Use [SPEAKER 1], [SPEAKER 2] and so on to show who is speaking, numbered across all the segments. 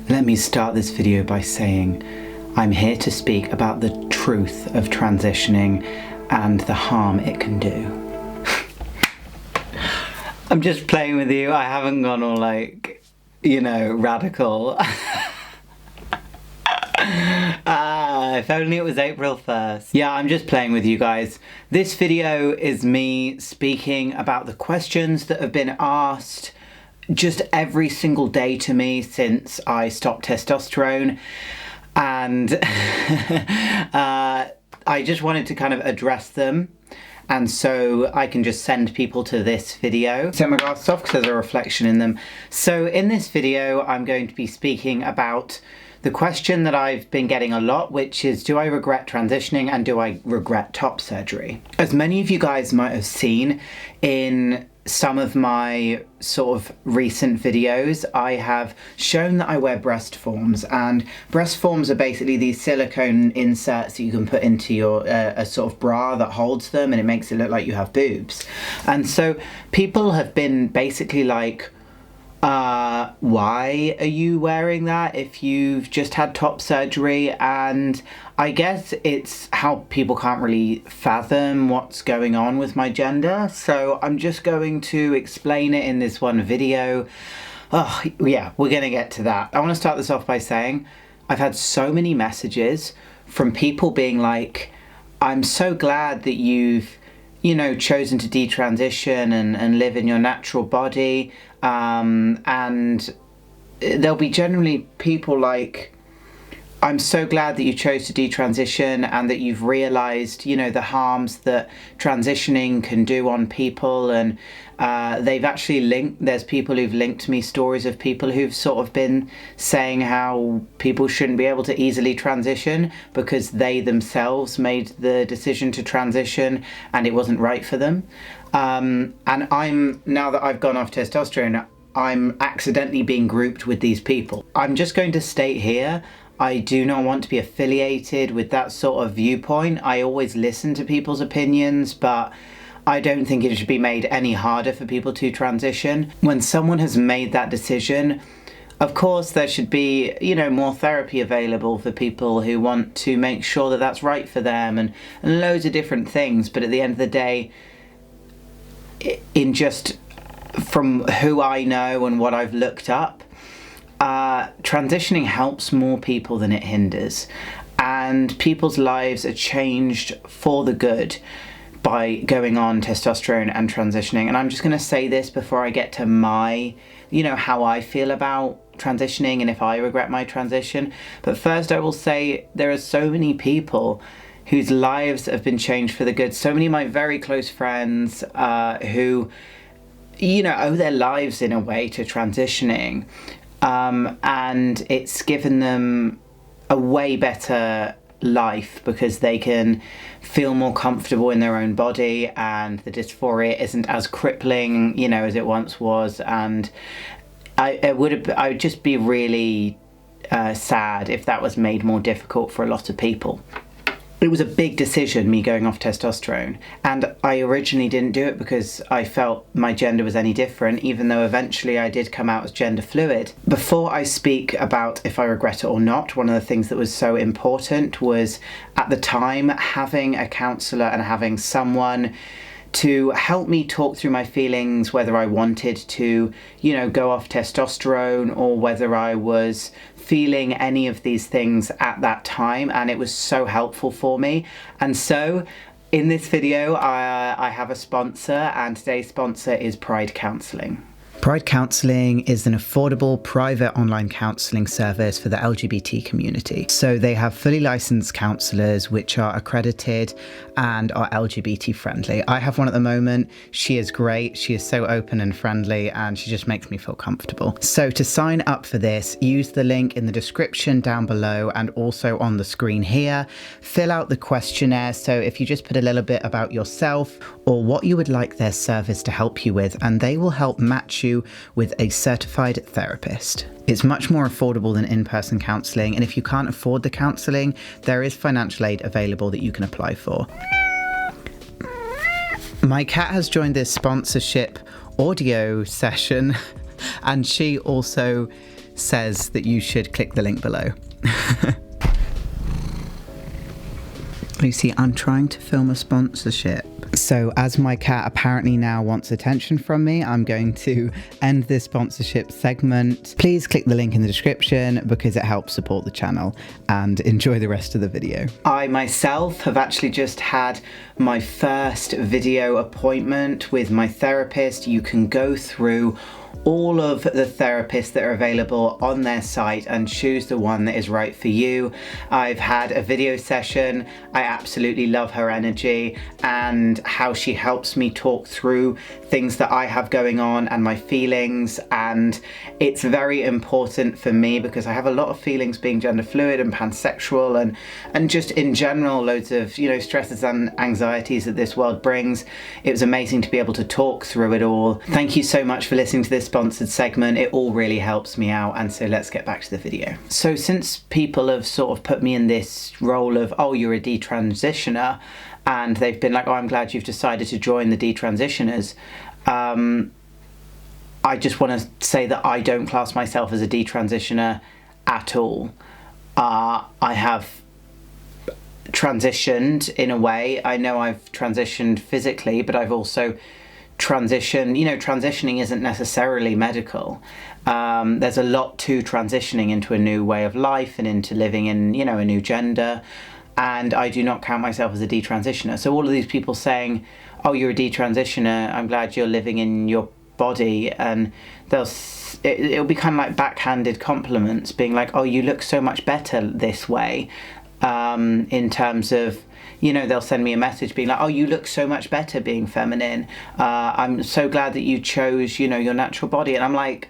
[SPEAKER 1] Let me start this video by saying I'm here to speak about the truth of transitioning and the harm it can do. I'm just playing with you. I haven't gone all like, you know, radical. If only it was April 1st. Yeah, I'm just playing with you guys. This video is me speaking about the questions that have been asked just every single day to me since I stopped testosterone. And I just wanted to kind of address them. And so I can just send people to this video. Take my glasses off because there's a reflection in them. So in this video, I'm going to be speaking about the question that I've been getting a lot, which is, do I regret transitioning and do I regret top surgery? As many of you guys might have seen in some of my sort of recent videos, I have shown that I wear breast forms, and breast forms are basically these silicone inserts that you can put into your a sort of bra that holds them, and it makes it look like you have boobs. And so people have been basically like, why are you wearing that if you've just had top surgery? And I guess it's how people can't really fathom what's going on with my gender. So I'm just going to explain it in this one video. Oh yeah, we're gonna get to that. I want to start this off by saying I've had so many messages from people being like, I'm so glad that you've, you know, chosen to detransition and live in your natural body. And there'll be generally people like, I'm so glad that you chose to detransition and that you've realised, you know, the harms that transitioning can do on people. And they've actually linked, there's people who've linked me stories of people who've sort of been saying how people shouldn't be able to easily transition because they themselves made the decision to transition and it wasn't right for them. And now that I've gone off testosterone, I'm accidentally being grouped with these people. I'm just going to state here, I do not want to be affiliated with that sort of viewpoint. I always listen to people's opinions, but I don't think it should be made any harder for people to transition. When someone has made that decision, of course there should be, you know, more therapy available for people who want to make sure that that's right for them, and loads of different things. But at the end of the day, in just from who I know and what I've looked up, transitioning helps more people than it hinders, and people's lives are changed for the good by going on testosterone and transitioning. And I'm just going to say this before I get to my, you know, how I feel about transitioning and if I regret my transition. But first I will say there are so many people whose lives have been changed for the good. So many of my very close friends who, you know, owe their lives in a way to transitioning. And it's given them a way better life because they can feel more comfortable in their own body, and the dysphoria isn't as crippling, you know, as it once was. And I would just be really sad if that was made more difficult for a lot of people. It was a big decision, me going off testosterone, and I originally didn't do it because I felt my gender was any different, even though eventually I did come out as gender fluid. Before I speak about if I regret it or not, one of the things that was so important was, at the time, having a counsellor and having someone to help me talk through my feelings, whether I wanted to, you know, go off testosterone or whether I was feeling any of these things at that time. And it was so helpful for me. And so in this video, I have a sponsor, and today's sponsor is Pride Counselling. Pride Counselling is an affordable private online counselling service for the LGBT community. So they have fully licensed counsellors which are accredited and are LGBT friendly. I have one at the moment. She is great. She is so open and friendly, and she just makes me feel comfortable. So to sign up for this, use the link in the description down below and also on the screen here. Fill out the questionnaire. So if you just put a little bit about yourself or what you would like their service to help you with, and they will help match you with a certified therapist. It's much more affordable than in-person counselling, and if you can't afford the counselling, there is financial aid available that you can apply for. My cat has joined this sponsorship audio session, and she also says that you should click the link below. Lucy, I'm trying to film a sponsorship. So as my cat apparently now wants attention from me, I'm going to end this sponsorship segment. Please click the link in the description because it helps support the channel, and enjoy the rest of the video. I myself have actually just had my first video appointment with my therapist. You can go through all of the therapists that are available on their site and choose the one that is right for you. I've had a video session. I absolutely love her energy and how she helps me talk through things that I have going on and my feelings, and it's very important for me because I have a lot of feelings being gender fluid and pansexual and just in general loads of, you know, stresses and anxieties that this world brings. It was amazing to be able to talk through it all. Thank you so much for listening to this sponsored segment. It all really helps me out, and so let's get back to the video. So since people have sort of put me in this role of, oh, you're a detransitioner, and they've been like, oh, I'm glad you've decided to join the detransitioners, I just want to say that I don't class myself as a detransitioner at all. I have transitioned in a way. I know I've transitioned physically, but I've also transition, you know, transitioning isn't necessarily medical. There's a lot to transitioning into a new way of life and into living in, you know, a new gender, and I do not count myself as a detransitioner. So all of these people saying, oh, you're a detransitioner, I'm glad you're living in your body, and it'll be kind of like backhanded compliments, being like, oh, you look so much better this way, in terms of, you know, they'll send me a message being like, oh, you look so much better being feminine. I'm so glad that you chose, you know, your natural body. And I'm like,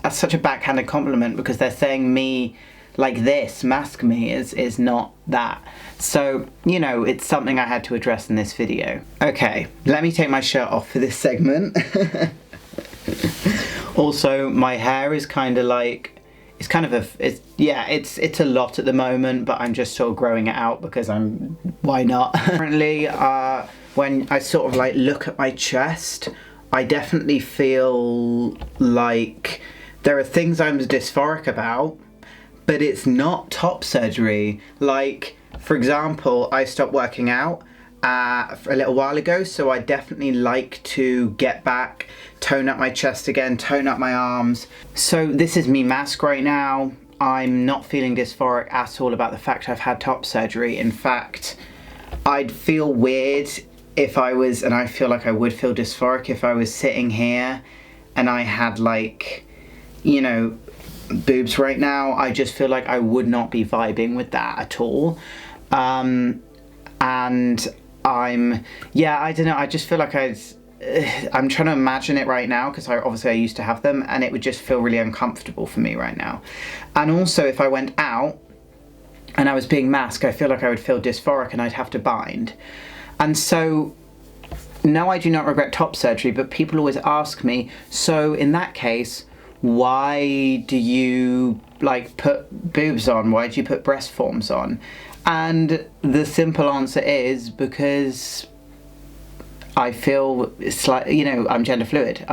[SPEAKER 1] that's such a backhanded compliment because they're saying me like this, mask me, is not that. So, you know, it's something I had to address in this video. Okay, let me take my shirt off for this segment. Also, my hair is kind of like, it's kind of it's a lot at the moment, but I'm just sort of growing it out because why not? Currently, when I sort of like look at my chest, I definitely feel like there are things I'm dysphoric about, but it's not top surgery. Like, for example, I stopped working out a little while ago, so I definitely like to get back, tone up my chest again, tone up my arms. So this is me mask right now. I'm not feeling dysphoric at all about the fact I've had top surgery. In fact, I'd feel weird if I was, and I feel like I would feel dysphoric if I was sitting here and I had, like, you know, boobs right now. I just feel like I would not be vibing with that at all. And I don't know, I just feel like I'm trying to imagine it right now because obviously I used to have them, and it would just feel really uncomfortable for me right now. And also if I went out and I was being masked, I feel like I would feel dysphoric and I'd have to bind. And so, no, I do not regret top surgery, but people always ask me, so in that case, why do you like put boobs on? Why do you put breast forms on? And the simple answer is because I feel it's like, you know, I'm gender fluid,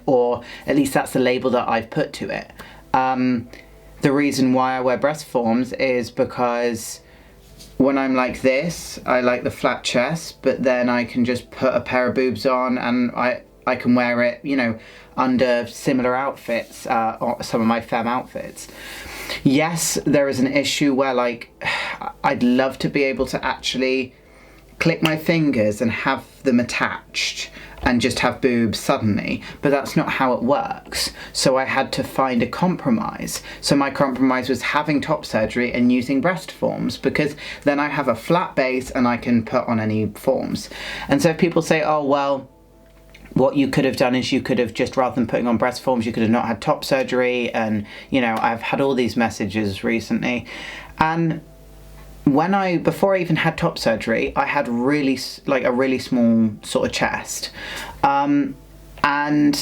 [SPEAKER 1] or at least that's the label that I've put to it. The reason why I wear breast forms is because when I'm like this, I like the flat chest, but then I can just put a pair of boobs on and I can wear it, you know, under similar outfits, or some of my femme outfits. Yes, there is an issue where, like, I'd love to be able to actually click my fingers and have them attached and just have boobs suddenly, but that's not how it works. So I had to find a compromise. So my compromise was having top surgery and using breast forms, because then I have a flat base and I can put on any forms. And so if people say, oh, well, what you could have done is you could have just, rather than putting on breast forms, you could have not had top surgery. And, you know, I've had all these messages recently. And before I even had top surgery, I had a really small sort of chest. And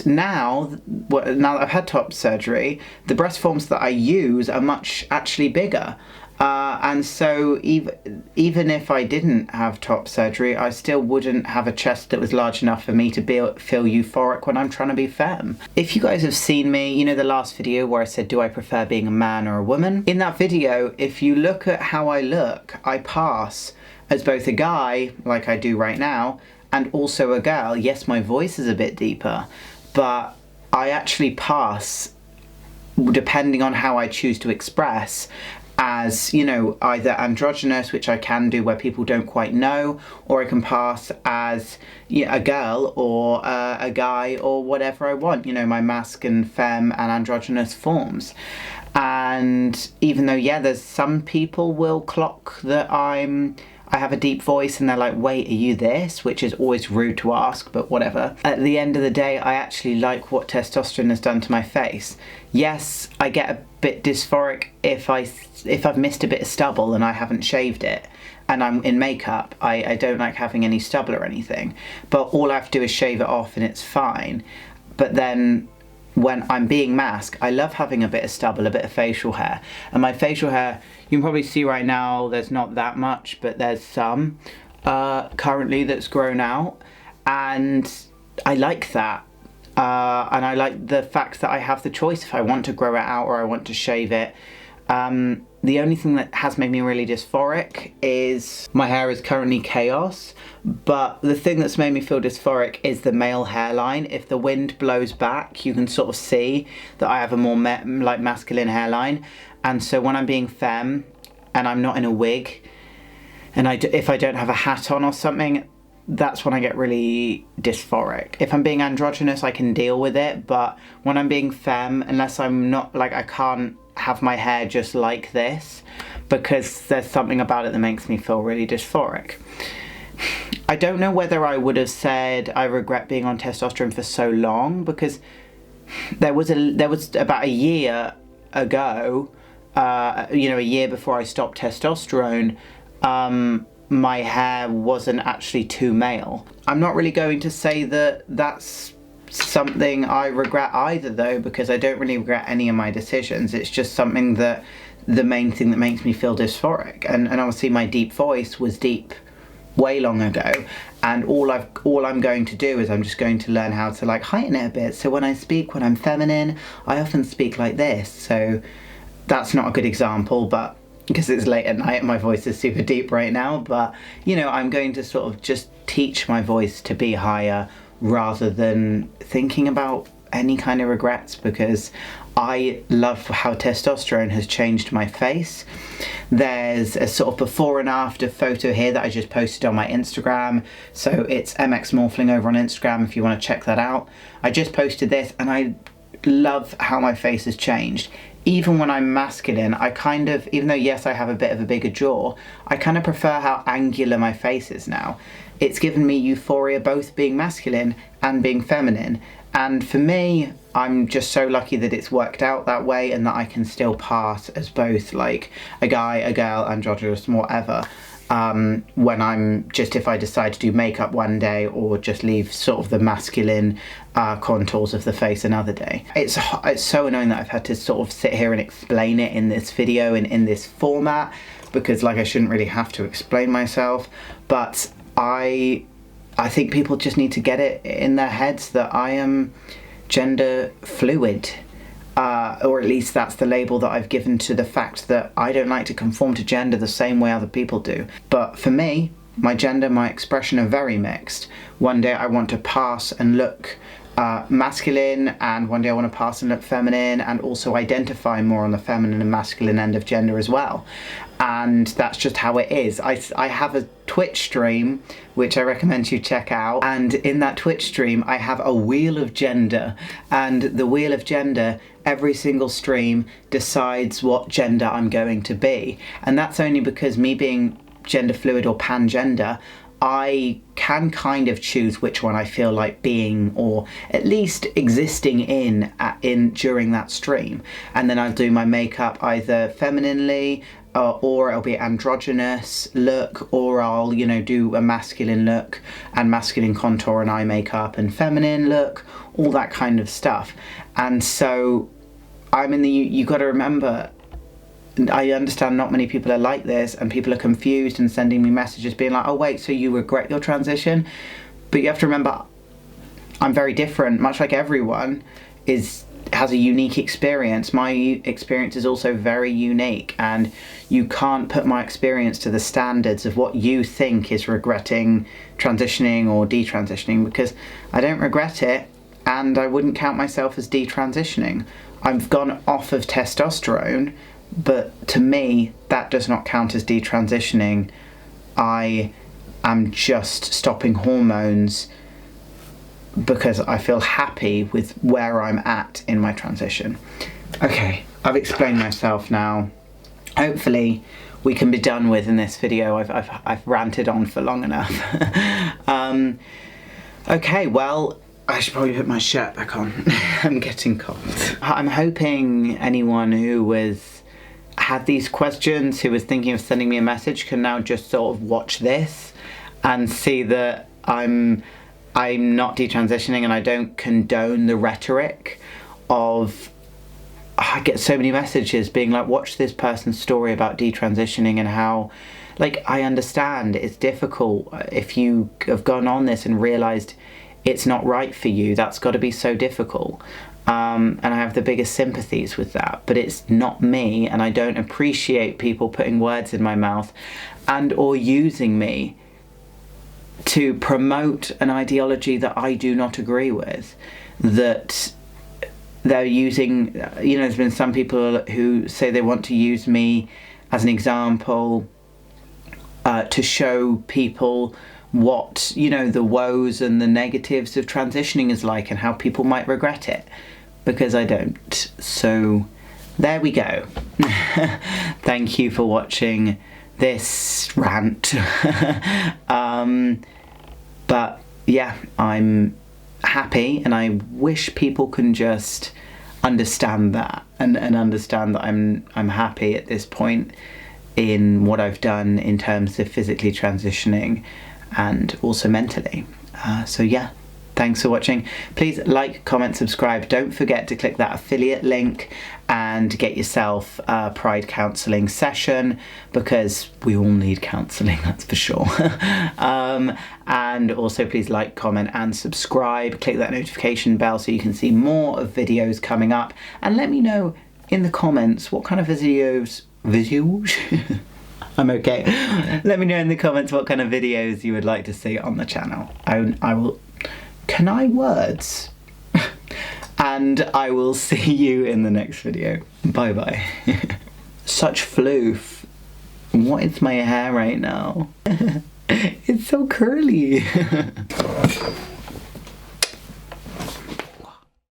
[SPEAKER 1] now that I've had top surgery, the breast forms that I use are much actually bigger. And so even if I didn't have top surgery, I still wouldn't have a chest that was large enough for me to feel euphoric when I'm trying to be femme. If you guys have seen me, you know the last video where I said, do I prefer being a man or a woman? In that video, if you look at how I look, I pass as both a guy, like I do right now, and also a girl. Yes, my voice is a bit deeper, but I actually pass, depending on how I choose to express, as, you know, either androgynous, which I can do where people don't quite know, or I can pass as a girl or a guy or whatever I want, you know, my masculine, femme and androgynous forms. And even though, yeah, there's some people will clock that I have a deep voice and they're like, wait, are you this? Which is always rude to ask, but whatever. At the end of the day, I actually like what testosterone has done to my face. Yes, I get a bit dysphoric if I've missed a bit of stubble and I haven't shaved it and I'm in makeup. I don't like having any stubble or anything, but all I have to do is shave it off and it's fine. But then when I'm being masked, I love having a bit of stubble, a bit of facial hair. And my facial hair, you can probably see right now, there's not that much, but there's some currently that's grown out. And I like that. And I like the fact that I have the choice if I want to grow it out or I want to shave it. The only thing that has made me really dysphoric is my hair is currently chaos, but the thing that's made me feel dysphoric is the male hairline. If the wind blows back, you can sort of see that I have a more masculine hairline. And so when I'm being femme and I'm not in a wig, and if I don't have a hat on or something, that's when I get really dysphoric. If I'm being androgynous, I can deal with it, but when I'm being femme, unless I'm not, like, I can't have my hair just like this because there's something about it that makes me feel really dysphoric. I don't know whether I would have said I regret being on testosterone for so long, because there was about a year ago, you know, a year before I stopped testosterone, my hair wasn't actually too male. I'm not really going to say that that's something I regret either though, because I don't really regret any of my decisions. It's just something that, the main thing that makes me feel dysphoric. And obviously my deep voice was deep way long ago, and all I'm going to do is I'm just going to learn how to like heighten it a bit. So when I speak, when I'm feminine, I often speak like this. So that's not a good example, but because it's late at night and my voice is super deep right now, but you know, I'm going to sort of just teach my voice to be higher rather than thinking about any kind of regrets, because I love how testosterone has changed my face. There's a sort of before and after photo here that I just posted on my Instagram. So it's MX Morphling over on Instagram if you want to check that out. I just posted this and I love how my face has changed. Even when I'm masculine, I kind of, even though yes, I have a bit of a bigger jaw, I kind of prefer how angular my face is now. It's given me euphoria both being masculine and being feminine. And for me, I'm just so lucky that it's worked out that way and that I can still pass as both like a guy, a girl, androgynous, whatever. When I'm just, if I decide to do makeup one day or just leave sort of the masculine contours of the face another day. It's so annoying that I've had to sort of sit here and explain it in this video and in this format, because like I shouldn't really have to explain myself, but I think people just need to get it in their heads that I am gender fluid. Or at least that's the label that I've given to the fact that I don't like to conform to gender the same way other people do. But for me, my gender, my expression are very mixed. One day I want to pass and look masculine, and one day I want to pass and look feminine, and also identify more on the feminine and masculine end of gender as well. And that's just how it is. I have a Twitch stream, which I recommend you check out, and in that Twitch stream I have a wheel of gender, and the wheel of gender, every single stream decides what gender I'm going to be. And that's only because me being gender fluid or pangender, I can kind of choose which one I feel like being, or at least existing in during that stream. And then I'll do my makeup either femininely, or it'll be androgynous look, or I'll, you know, do a masculine look and masculine contour and eye makeup, and feminine look, all that kind of stuff. And so I'm in the, you got to remember, I understand not many people are like this, and people are confused and sending me messages being like, oh wait, so you regret your transition? But you have to remember, I'm very different, much like everyone has a unique experience. My experience is also very unique, and you can't put my experience to the standards of what you think is regretting transitioning or detransitioning, because I don't regret it, and I wouldn't count myself as detransitioning. I've gone off of testosterone, but to me that does not count as detransitioning. I am just stopping hormones because I feel happy with where I'm at in my transition. Okay, I've explained myself now. Hopefully we can be done with in this video. I've ranted on for long enough. Okay, well, I should probably put my shirt back on. I'm getting cold. I'm hoping anyone who had these questions, who was thinking of sending me a message, can now just sort of watch this and see that I'm not detransitioning, and I don't condone the rhetoric of, I get so many messages being like, watch this person's story about detransitioning and how, like, I understand it's difficult if you have gone on this and realised it's not right for you. That's got to be so difficult. And I have the biggest sympathies with that, but it's not me, and I don't appreciate people putting words in my mouth and or using me to promote an ideology that I do not agree with, that they're using, you know, there's been some people who say they want to use me as an example to show people what, you know, the woes and the negatives of transitioning is like and how people might regret it, because I don't. So there we go. Thank you for watching this rant. But yeah, I'm happy, and I wish people can just understand that and understand that I'm happy at this point in what I've done in terms of physically transitioning and also mentally. So yeah, thanks for watching. Please like, comment, subscribe. Don't forget to click that affiliate link and get yourself a Pride counselling session, because we all need counselling, that's for sure. And also please like, comment and subscribe. Click that notification bell so you can see more of videos coming up, and let me know in the comments what kind of visuals I'm okay. Let me know in the comments what kind of videos you would like to see on the channel. I will, can I words? And I will see you in the next video. Bye bye. Such floof. What is my hair right now? It's so curly.